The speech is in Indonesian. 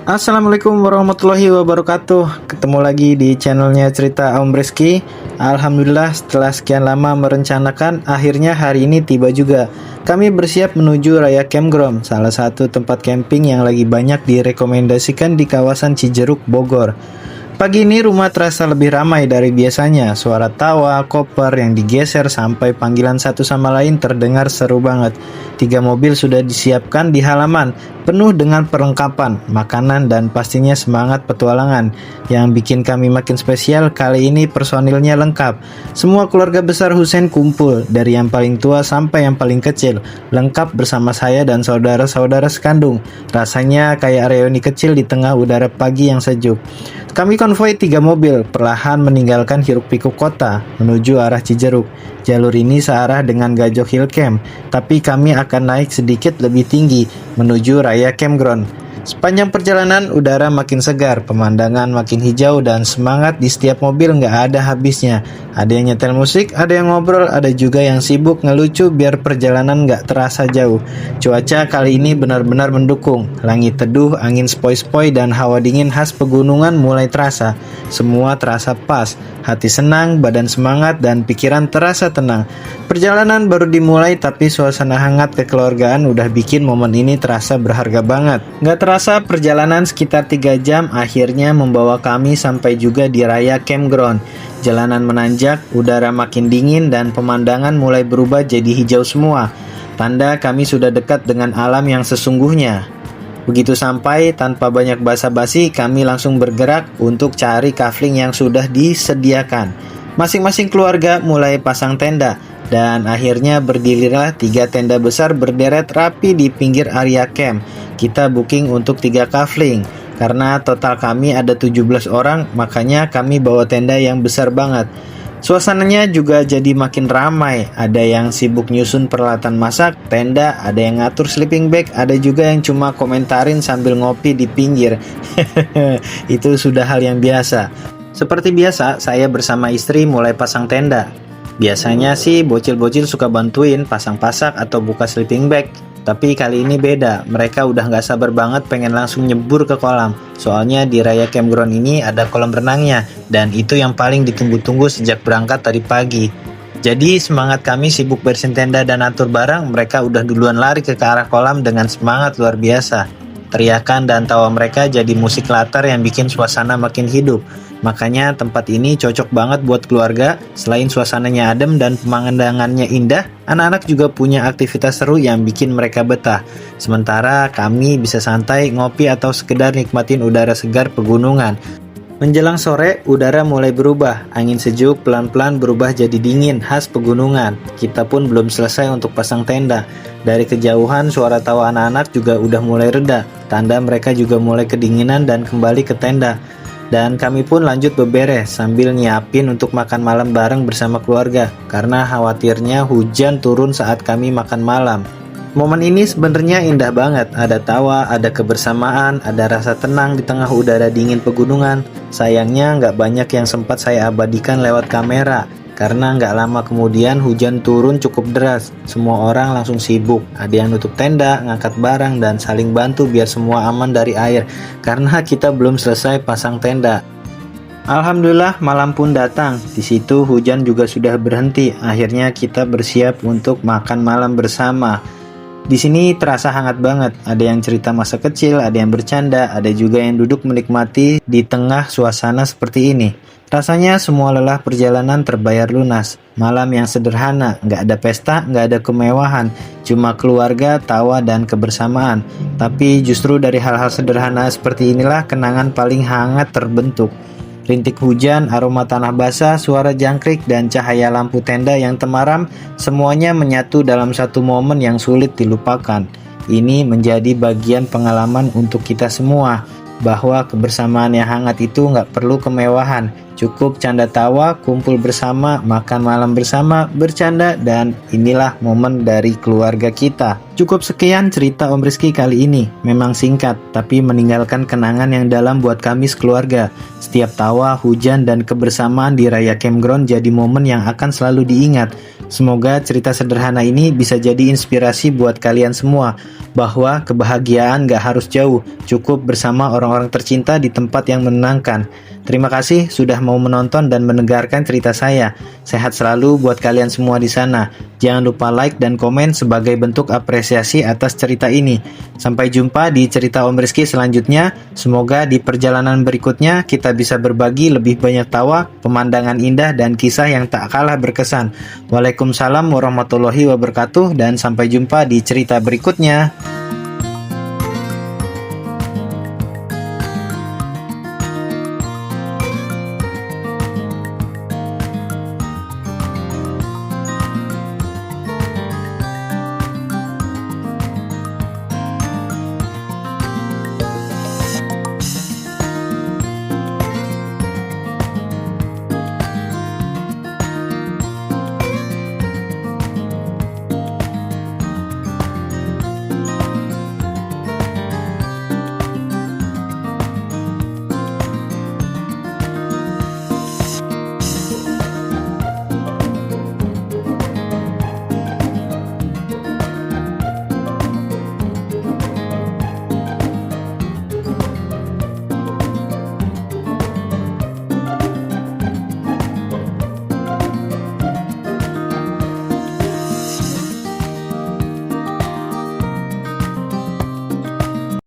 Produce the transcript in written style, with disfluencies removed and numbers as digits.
Assalamualaikum warahmatullahi wabarakatuh. Ketemu lagi di channelnya Cerita Om Reski. Alhamdulillah setelah sekian lama merencanakan, akhirnya hari ini tiba juga. Kami bersiap menuju Raya Campground, salah satu tempat camping yang lagi banyak direkomendasikan di kawasan Cijeruk, Bogor. Pagi ini rumah terasa lebih ramai dari biasanya. Suara tawa, koper yang digeser sampai panggilan satu sama lain terdengar seru banget. 3 mobil sudah disiapkan di halaman, penuh dengan perlengkapan, makanan, dan pastinya semangat petualangan. Yang bikin kami makin spesial, kali ini personilnya lengkap. Semua keluarga besar Husein kumpul, dari yang paling tua sampai yang paling kecil, lengkap bersama saya dan saudara-saudara sekandung. Rasanya kayak reuni kecil di tengah udara pagi yang sejuk. Kami konvoi 3 mobil, perlahan meninggalkan hiruk-pikuk kota, menuju arah Cijeruk. Jalur ini searah dengan Gajok Hill Camp, tapi kami akan naik sedikit lebih tinggi, menuju Raya Campground. Sepanjang perjalanan, udara makin segar, pemandangan makin hijau, dan semangat di setiap mobil nggak ada habisnya. Ada yang nyetel musik, ada yang ngobrol, ada juga yang sibuk ngelucu biar perjalanan nggak terasa jauh. Cuaca kali ini benar-benar mendukung. Langit teduh, angin sepoi-sepoi, dan hawa dingin khas pegunungan mulai terasa. Semua terasa pas, hati senang, badan semangat, dan pikiran terasa tenang. Perjalanan baru dimulai, tapi suasana hangat kekeluargaan udah bikin momen ini terasa berharga banget. Nggak terasa perjalanan sekitar 3 jam akhirnya membawa kami sampai juga di Raya Campground. Jalanan menanjak, udara makin dingin, dan pemandangan mulai berubah jadi hijau semua. Tanda kami sudah dekat dengan alam yang sesungguhnya. Begitu sampai, tanpa banyak basa-basi, kami langsung bergerak untuk cari kafling yang sudah disediakan. Masing-masing keluarga mulai pasang tenda, dan akhirnya berdirilah 3 tenda besar berderet rapi di pinggir area camp. Kita booking untuk 3 kafling. Karena total kami ada 17 orang, makanya kami bawa tenda yang besar banget. Suasananya juga jadi makin ramai. Ada yang sibuk nyusun peralatan masak, tenda, ada yang ngatur sleeping bag, ada juga yang cuma komentarin sambil ngopi di pinggir. Itu sudah hal yang biasa. Seperti biasa, saya bersama istri mulai pasang tenda. Biasanya sih bocil-bocil suka bantuin pasang-pasak atau buka sleeping bag. Tapi kali ini beda, mereka udah gak sabar banget pengen langsung nyebur ke kolam. Soalnya di Raya Campground ini ada kolam renangnya, dan itu yang paling ditunggu-tunggu sejak berangkat tadi pagi. Jadi semangat kami sibuk bersihin tenda dan atur barang, mereka udah duluan lari ke arah kolam dengan semangat luar biasa. Teriakan dan tawa mereka jadi musik latar yang bikin suasana makin hidup. Makanya tempat ini cocok banget buat keluarga. Selain suasananya adem dan pemandangannya indah, anak-anak juga punya aktivitas seru yang bikin mereka betah. Sementara kami bisa santai, ngopi, atau sekedar nikmatin udara segar pegunungan. Menjelang sore, udara mulai berubah. Angin sejuk pelan-pelan berubah jadi dingin khas pegunungan. Kita pun belum selesai untuk pasang tenda. Dari kejauhan, suara tawa anak-anak juga udah mulai reda. Tanda mereka juga mulai kedinginan dan kembali ke tenda. Dan kami pun lanjut beberes sambil nyiapin untuk makan malam bareng bersama keluarga. Karena khawatirnya hujan turun saat kami makan malam. Momen ini sebenarnya indah banget. Ada tawa, ada kebersamaan, ada rasa tenang di tengah udara dingin pegunungan. Sayangnya nggak banyak yang sempat saya abadikan lewat kamera. Karena nggak lama kemudian hujan turun cukup deras. Semua orang langsung sibuk. Ada yang nutup tenda, ngangkat barang, dan saling bantu biar semua aman dari air. Karena kita belum selesai pasang tenda. Alhamdulillah malam pun datang. Di situ hujan juga sudah berhenti. Akhirnya kita bersiap untuk makan malam bersama. Di sini terasa hangat banget. Ada yang cerita masa kecil, ada yang bercanda, ada juga yang duduk menikmati di tengah suasana seperti ini. Rasanya semua lelah perjalanan terbayar lunas. Malam yang sederhana, nggak ada pesta, nggak ada kemewahan, cuma keluarga, tawa, dan kebersamaan. Tapi justru dari hal-hal sederhana seperti inilah kenangan paling hangat terbentuk. Rintik hujan, aroma tanah basah, suara jangkrik, dan cahaya lampu tenda yang temaram, semuanya menyatu dalam satu momen yang sulit dilupakan. Ini menjadi bagian pengalaman untuk kita semua, bahwa kebersamaan yang hangat itu nggak perlu kemewahan, Cukup canda tawa, kumpul bersama, makan malam bersama, bercanda, dan inilah momen dari keluarga kita. Cukup sekian cerita Om Rizky kali ini. Memang singkat, tapi meninggalkan kenangan yang dalam buat kami sekeluarga. Setiap tawa, hujan, dan kebersamaan di Raya Campground jadi momen yang akan selalu diingat. Semoga cerita sederhana ini bisa jadi inspirasi buat kalian semua, bahwa kebahagiaan gak harus jauh, cukup bersama orang-orang tercinta di tempat yang menenangkan. Terima kasih sudah mau menonton dan mendengarkan cerita saya. Sehat selalu buat kalian semua di sana. Jangan lupa like dan komen sebagai bentuk apresiasi atas cerita ini. Sampai jumpa di cerita Om Rizky selanjutnya. Semoga di perjalanan berikutnya kita bisa berbagi lebih banyak tawa, pemandangan indah, dan kisah yang tak kalah berkesan. Waalaikumsalam warahmatullahi wabarakatuh, dan sampai jumpa di cerita berikutnya.